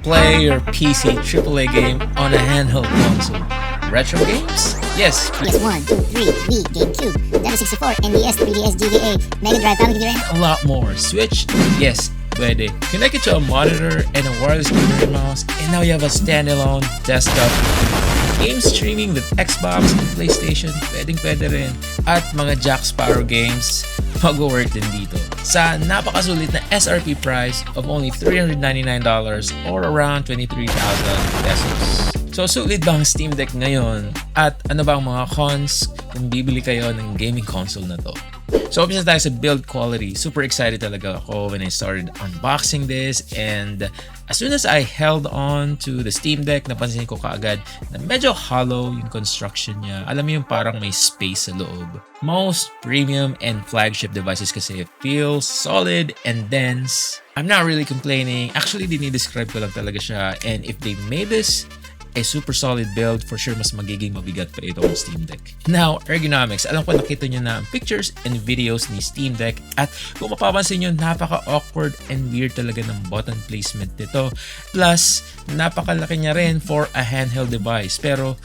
Play your PC AAA game on a handheld console. Retro games? Yes. PS1, 2, 3, Wii, GameCube, Nintendo 64, NES, 3DS, GBA, Mega Drive, Family Video. A lot more. Switch? Yes. Pwede. Connect it to a monitor and a wireless keyboard and mouse, and now you have a standalone desktop. Game streaming with Xbox and PlayStation, pwede rin. At mga Jack Sparrow games, mag-work din dito. Sa napakasulit na SRP price of only $399 or around 23,000 pesos. So, sulit ba ang Steam Deck ngayon? At ano ba ang mga cons kung bibili kayo ng gaming console na to? So, umpisa tayo sa build quality. Super excited talaga ako when I started unboxing this, and as soon as I held on to the Steam Deck, napansin ko kaagad na medyo hollow yung construction niya. Alam mo yung parang may space sa loob. Most premium and flagship devices kasi feel solid and dense. I'm not really complaining. Actually, dinidescribe ko lang talaga siya, and if they made this a super solid build, for sure mas magiging mabigat pa itong Steam Deck. Now, ergonomics. Alam ko nakita nyo na ang pictures and videos ni Steam Deck, at kung mapapansin nyo, napaka-awkward and weird talaga ng button placement nito. Plus, napakalaki niya rin for a handheld device. Pero,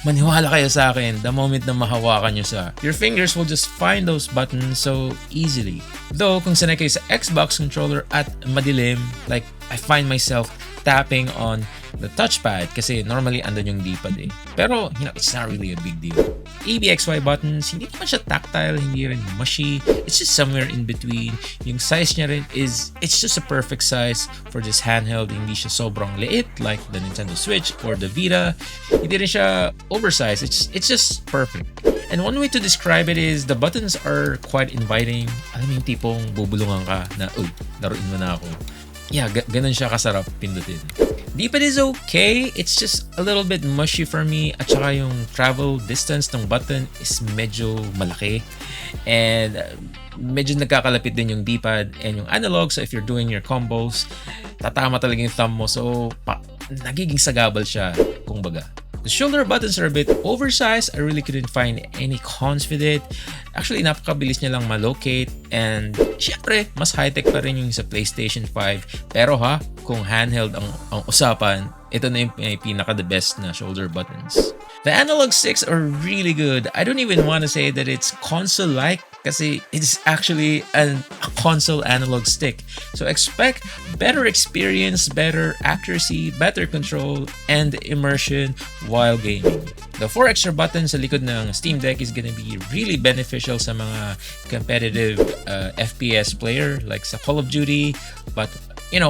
maniwala kayo sa akin, the moment na mahawakan nyo sa, your fingers will just find those buttons so easily. Though, kung sanay kayo sa Xbox controller at madilim, like, I find myself tapping on the touchpad kasi normally andun yung D-pad eh. Pero, it's not really a big deal. ABXY buttons, hindi naman siya tactile, hindi rin mushy. It's just somewhere in between. Yung size niya rin it's just a perfect size for this handheld. Hindi siya sobrang liit like the Nintendo Switch or the Vita. Hindi rin siya oversized. It's just perfect. And one way to describe it is the buttons are quite inviting. Alam mo yung tipong bubulungan ka na, uy, laruin mo na ako. Yeah, ganun siya kasarap pindutin. D-pad is okay. It's just a little bit mushy for me. At saka yung travel distance ng button is medyo malaki. And medyo nagkakalapit din yung D-pad and yung analog. So if you're doing your combos, tatama talaga yung thumb mo. So nagiging sagabal siya, kung baga. The shoulder buttons are a bit oversized. I really couldn't find any cons with it. Actually, napakabilis niya lang malocate. And syempre, mas high-tech pa rin yung sa PlayStation 5. Pero kung handheld ang usapan, ito na yung pinaka-the best na shoulder buttons. The analog sticks are really good. I don't even want to say that it's console-like kasi it's actually a console analog stick. So expect better experience, better accuracy, better control, and immersion while gaming. The 4 extra buttons sa likod ng Steam Deck is gonna be really beneficial sa mga competitive FPS player like sa Call of Duty. But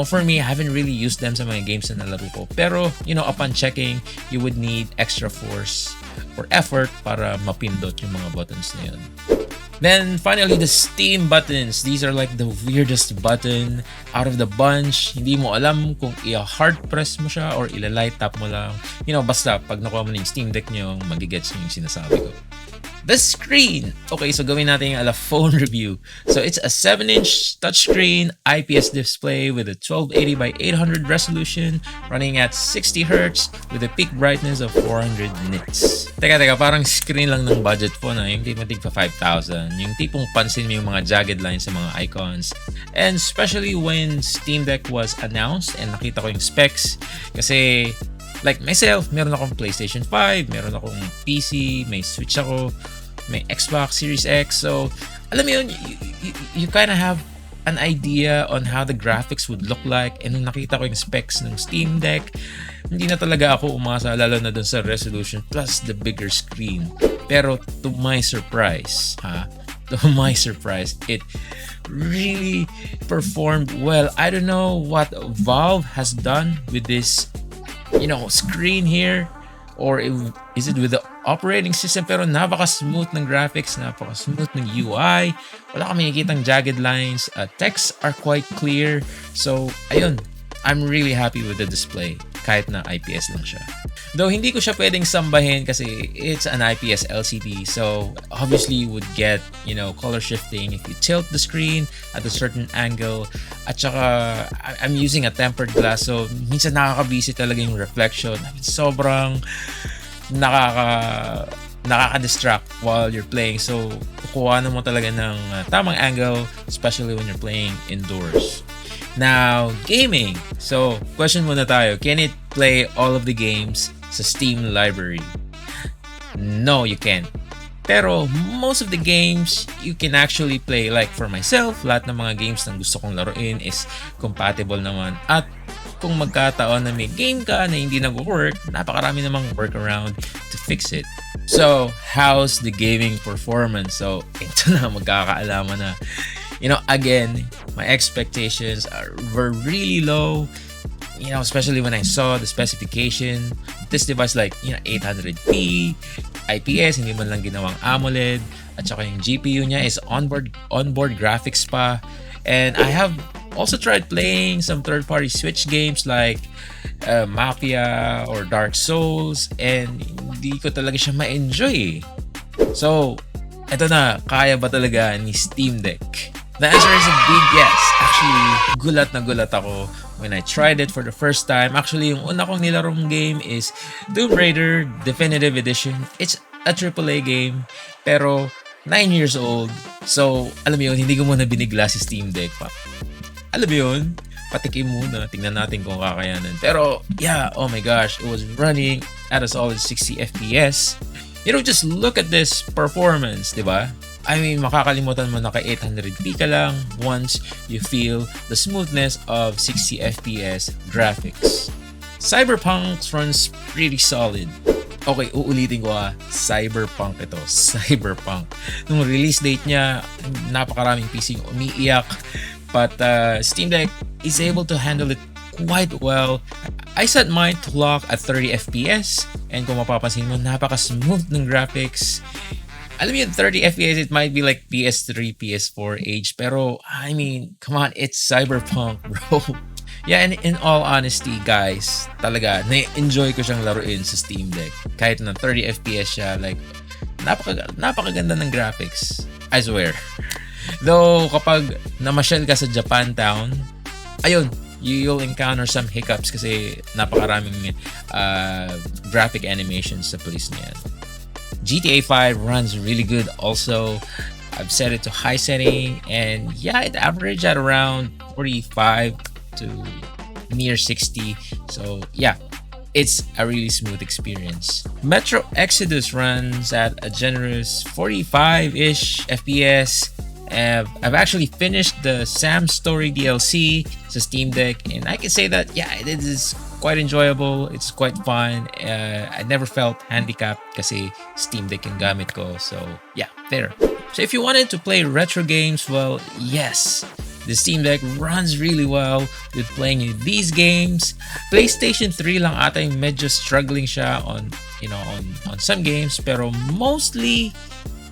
for me, I haven't really used them sa mga games na nalaro ko. Pero, upon checking, you would need extra force or effort para mapindot yung mga buttons na yun. Then, finally, the Steam buttons. These are like the weirdest button out of the bunch. Hindi mo alam kung i-hard press mo siya or ila-light tap mo lang. Basta, pag nakuha mo na yung Steam Deck nyo, magigets nyo yung sinasabi ko. The screen! Okay, so gawin natin yung phone review. So it's a 7-inch touchscreen IPS display with a 1280 by 800 resolution running at 60 Hz with a peak brightness of 400 nits. Teka, parang screen lang ng budget phone na yung tipong tig pa 5,000. Yung tipong pansin mo yung mga jagged lines sa mga icons. And especially when Steam Deck was announced and nakita ko yung specs kasi like myself, meron akong PlayStation 5, meron akong PC, may Switch ako, may Xbox Series X. So, alam mo yun, you kind of have an idea on how the graphics would look like. And nung nakita ko yung specs ng Steam Deck, hindi na talaga ako umasa, lalo na dun sa resolution plus the bigger screen. Pero to my surprise, it really performed well. I don't know what Valve has done with this screen here, or is it with the operating system, pero napaka-smooth ng graphics, napaka-smooth ng UI, wala kami nakikitang jagged lines, texts are quite clear. So ayun, I'm really happy with the display kahit na IPS lang siya. Though hindi ko siya pwedeng sambahin kasi it's an IPS LCD, so obviously you would get, color shifting if you tilt the screen at a certain angle. At saka, I'm using a tempered glass, so minsan nakakabisi talaga yung reflection. Sobrang nakaka-distract while you're playing. So, kukuha na mo talaga ng tamang angle, especially when you're playing indoors. Now, gaming. So, question muna tayo. Can it play all of the games sa Steam library? No, you can't. Pero, most of the games, you can actually play. Like, for myself, lahat ng mga games na gusto kong laruin is compatible naman. At kung magkataon na may game ka na hindi nag-work, napakarami namang workaround to fix it. So, how's the gaming performance? So, ito na, magkakaalaman na. Again, my expectations were really low. Especially when I saw the specification. This device 800p, IPS, hindi man lang ginawang AMOLED. At saka yung GPU niya is onboard graphics pa. And I have also tried playing some third-party Switch games like Mafia or Dark Souls. And hindi ko talaga siya ma-enjoy. So, eto na, kaya ba talaga ni Steam Deck? The answer is a big yes. Actually, gulat na gulat ako when I tried it for the first time. Actually, yung una kong nilarong game is Tomb Raider Definitive Edition. It's a AAA game, pero 9 years old. So, alam mo yun, hindi ko muna binigla si Steam Deck pa. Alam mo yun, patikim muna, tingnan natin kung kakayanan. Pero, yeah, oh my gosh, it was running at a solid 60 FPS. Just look at this performance, di ba? I mean, makakalimutan mo na ka 800p ka lang once you feel the smoothness of 60 FPS graphics. Cyberpunk runs pretty solid. Okay, uulitin ko Cyberpunk ito. Cyberpunk. Nung release date niya, napakaraming PC yung umiiyak. But Steam Deck is able to handle it quite well. I set mine to lock at 30 FPS. And kung mapapansin mo, napaka-smooth ng graphics. Alam mo yun, 30 FPS, it might be like PS3, PS4 age. Pero, I mean, come on, it's Cyberpunk, bro. Yeah, and in all honesty, guys, talaga, na-enjoy ko siyang laruin sa Steam Deck. Kahit na 30 FPS siya, like, napakaganda ng graphics. I swear. Though, kapag namasyal ka sa Japantown, ayun, you'll encounter some hiccups kasi napakaraming graphic animations sa place niyan. GTA 5 runs really good also. I've set it to high setting and yeah, it averaged at around 45 to near 60. So yeah, it's a really smooth experience. Metro Exodus runs at a generous 45-ish FPS. I've actually finished the Sam Story DLC sa Steam Deck and I can say that yeah, it is quite enjoyable. It's quite fun. I never felt handicapped kasi Steam Deck yung gamit ko. So yeah, there. So if you wanted to play retro games, well, yes, the Steam Deck runs really well with playing these games. PlayStation 3 lang ata yung medyo struggling siya on some games, pero mostly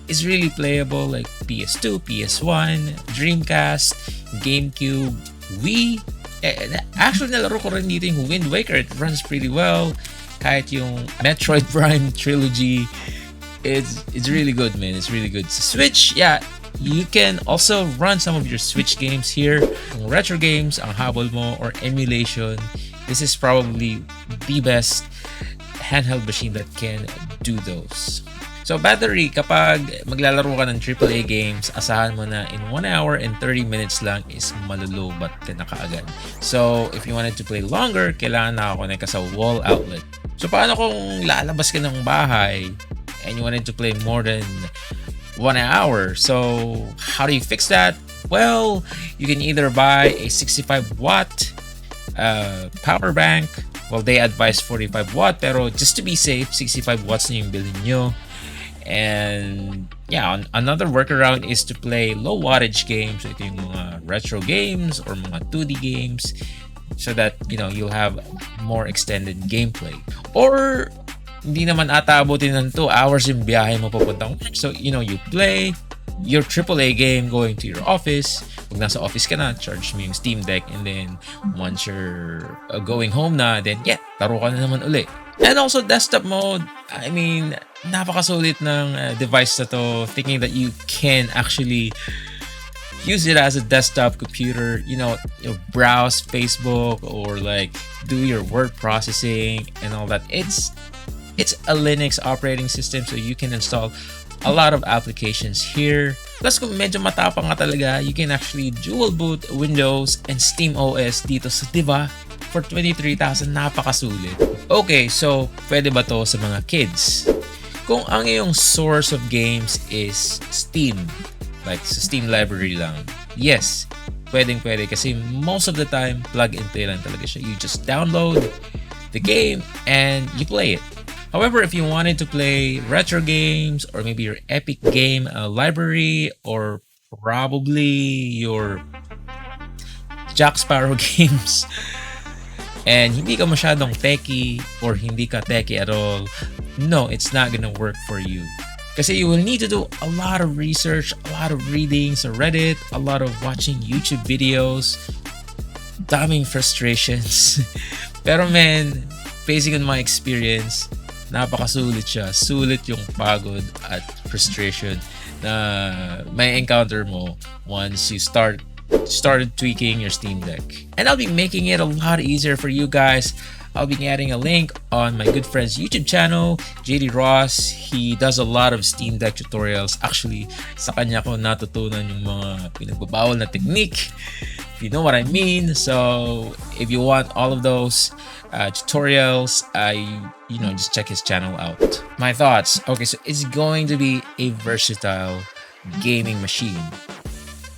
is really playable like PS2, PS1, Dreamcast, GameCube, Wii. Actually, nalaro ko rin dito yung Wind Waker. It runs pretty well. Kahit yung Metroid Prime trilogy, it's really good, man. It's really good. So Switch, yeah, you can also run some of your Switch games here. Kung retro games ang habol mo or emulation, this is probably the best handheld machine that can do those. So battery, kapag maglalaro ka ng AAA games, asahan mo na in 1 hour and 30 minutes lang is malulubat ka na kaagad. So if you wanted to play longer, kailangan nakakonect ka sa wall outlet. So paano kung lalabas ka ng bahay and you wanted to play more than 1 hour? So how do you fix that? Well, you can either buy a 65 watt power bank. Well, they advise 45 watt, pero just to be safe, 65 watts na yung bilhin nyo. And yeah, another workaround is to play low wattage games. Ito yung mga retro games or mga 2D games so that you'll have more extended gameplay. Or hindi naman ata abutin ng 2 hours yung biyahe mo papuntang work. So you play your AAA game going to your office. Pag nasa office ka na, charge mo yung Steam Deck, and then once you're going home na, then yeah, laro ka na naman uli. And also desktop mode, I mean, napakasulit ng device na to, thinking that you can actually use it as a desktop computer, you browse Facebook or like do your word processing and all that. It's a Linux operating system, so you can install a lot of applications here. Plus kung medyo matapang ka talaga, you can actually dual boot Windows and Steam OS dito sa diba? For 23,000, napakasulit. Okay, so pwede ba to sa mga kids? Kung ang iyong source of games is Steam, like sa Steam library lang, yes, pwede kasi most of the time, plug and play lang talaga siya. You just download the game and you play it. However, if you wanted to play retro games or maybe your epic game library or probably your Jack Sparrow games, and hindi ka masyadong techie or hindi ka techie at all, no, it's not gonna work for you. Kasi you will need to do a lot of research, a lot of reading sa Reddit, a lot of watching YouTube videos, daming frustrations. Pero man, basing on my experience, napakasulit siya. Sulit yung pagod at frustration na may encounter mo once you started tweaking your Steam Deck. And I'll be making it a lot easier for you guys. I'll be adding a link on my good friend's YouTube channel, JD Ross. He does a lot of Steam Deck tutorials. Actually, sa kanya ko natutunan yung mga pinagbabawal na technique. If you know what I mean. So, if you want all of those tutorials, just check his channel out. My thoughts. Okay, so it's going to be a versatile gaming machine.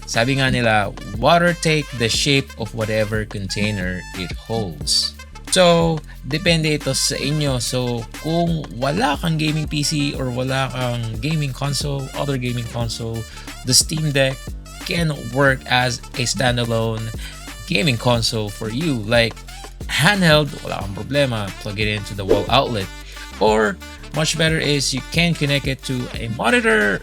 Sabi nga nila, water take the shape of whatever container it holds. So, depende ito sa inyo. So, kung wala kang gaming PC or wala kang gaming console, other gaming console, the Steam Deck can work as a standalone gaming console for you. Like, handheld, wala kang problema. Plug it into the wall outlet. Or, much better is you can connect it to a monitor,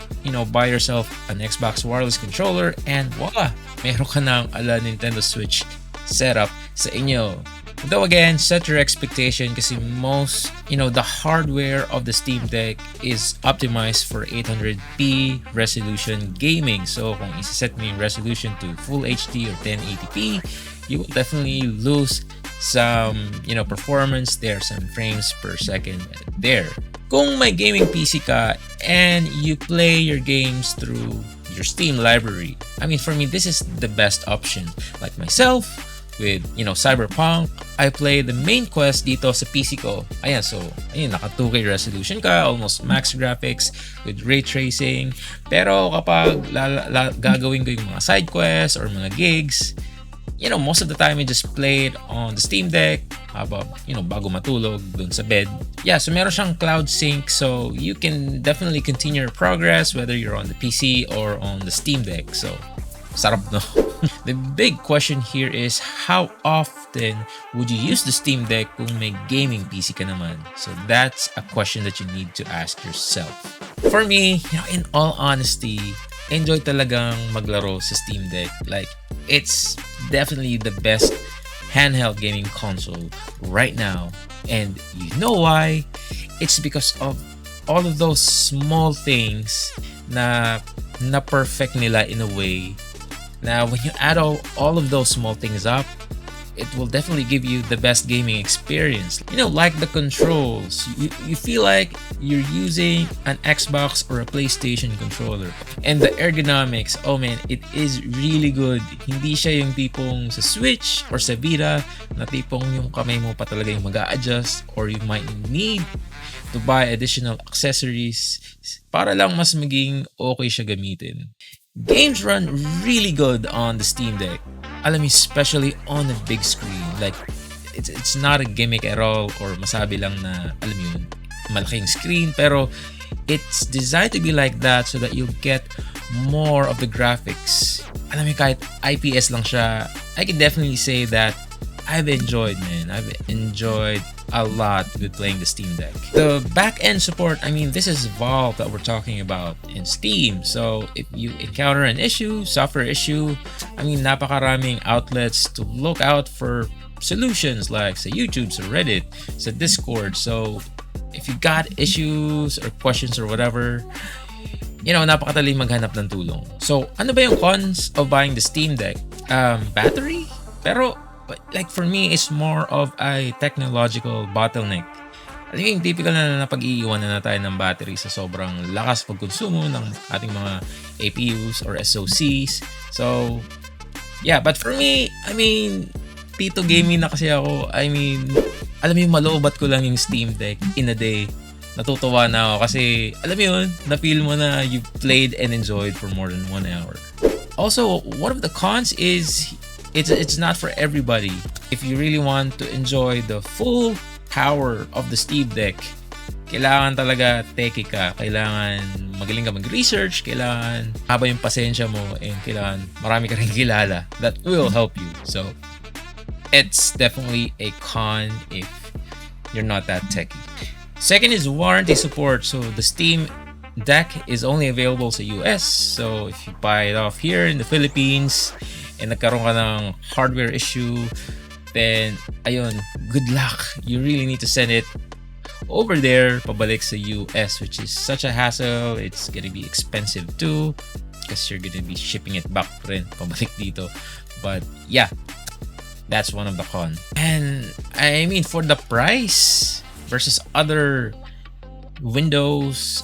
buy yourself an Xbox wireless controller, and voila! Meron ka ng ala Nintendo Switch setup sa inyo. Though again, set your expectation kasi the hardware of the Steam Deck is optimized for 800p resolution gaming. So kung isa-set mo yung resolution to Full HD or 1080p, you will definitely lose some, performance there, some frames per second there. Kung may gaming PC ka and you play your games through your Steam library, for me, this is the best option. Like myself, with Cyberpunk, I play the main quest dito sa PC ko. Naka 2K resolution ka, almost max graphics with ray tracing. Pero kapag gagawin ko yung mga side quests or mga gigs, most of the time I just play it on the Steam Deck bago matulog dun sa bed. So meron siyang cloud sync, so you can definitely continue your progress whether you're on the PC or on the Steam Deck. So sarap, no? The big question here is how often would you use the Steam Deck kung may gaming PC ka naman? So that's a question that you need to ask yourself. For me, in all honesty, enjoy talagang maglaro sa Steam Deck. Like, it's definitely the best handheld gaming console right now. And you know why? It's because of all of those small things na perfect nila in a way. Now, when you add all of those small things up, it will definitely give you the best gaming experience. Like the controls, you feel like you're using an Xbox or a PlayStation controller. And the ergonomics, oh man, it is really good. Hindi siya yung tipong sa Switch or sa Vita na tipong yung kamay mo pa talaga yung mag-a-adjust, or you might need to buy additional accessories para lang mas maging okay siya gamitin. Games run really good on the Steam Deck. Alam mo, especially on a big screen. Like, it's not a gimmick at all, or masabi lang na, alam mo yun, malaking screen. Pero it's designed to be like that so that you'll get more of the graphics. Alam mo, kahit IPS lang siya, I can definitely say that I've enjoyed a lot with playing the Steam Deck. The back-end support, this is Valve that we're talking about in Steam. So if you encounter an issue, software issue, napakaraming outlets to look out for solutions, like sa YouTube, sa Reddit, sa Discord. So if you got issues or questions or whatever, napakadali maghanap ng tulong. So ano ba yung cons of buying the Steam Deck? Battery? But like for me, it's more of a technological bottleneck. Naging typical na napag-iiwanan na tayo ng battery sa sobrang lakas pagkonsumo ng ating mga APUs or SoCs. So, yeah, but for me, I mean, Tito gaming na kasi ako. I mean, alam mo yung maloobat ko lang yung Steam Deck in a day. Natutuwa na ako kasi, alam mo yun, na-feel mo na you played and enjoyed for more than 1 hour. Also, one of the cons is it's not for everybody. If you really want to enjoy the full power of the Steam Deck, kailangan talaga techie ka. Kailangan magaling ka mag-research. Kailangan haba yung pasensya mo. And kailangan marami ka rin kilala that will help you. So, it's definitely a con if you're not that techie. Second is warranty support. So, the Steam Deck is only available sa US. So, if you buy it off here in the Philippines and nagkaroon ka ng hardware issue, then, ayun, good luck. You really need to send it over there, pabalik sa US, which is such a hassle. It's gonna be expensive too, because you're gonna be shipping it back rin, pabalik dito. But, yeah, that's one of the cons. And, I mean, for the price versus other Windows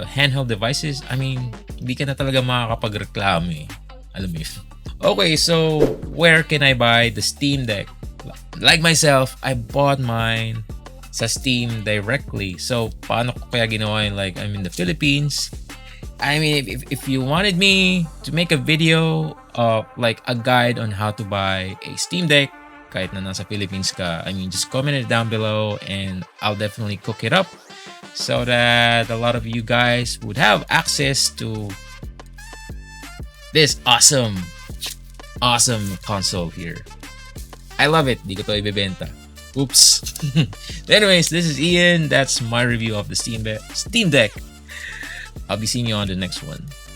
handheld devices, I mean, hindi ka na talaga makakapagreklamo eh. Alam mo yun. Okay, so, where can I buy the Steam Deck? Like myself, I bought mine sa Steam directly. So, paano ko kaya ginawa yun? Like, I'm in the Philippines. I mean, if you wanted me to make a video like a guide on how to buy a Steam Deck, kahit na nasa Philippines ka, I mean, just comment it down below and I'll definitely cook it up so that a lot of you guys would have access to this awesome console here. I love it. Di ko to ibebenta. Oops. Anyways, this is Ian. That's my review of the Steam Deck. I'll be seeing you on the next one.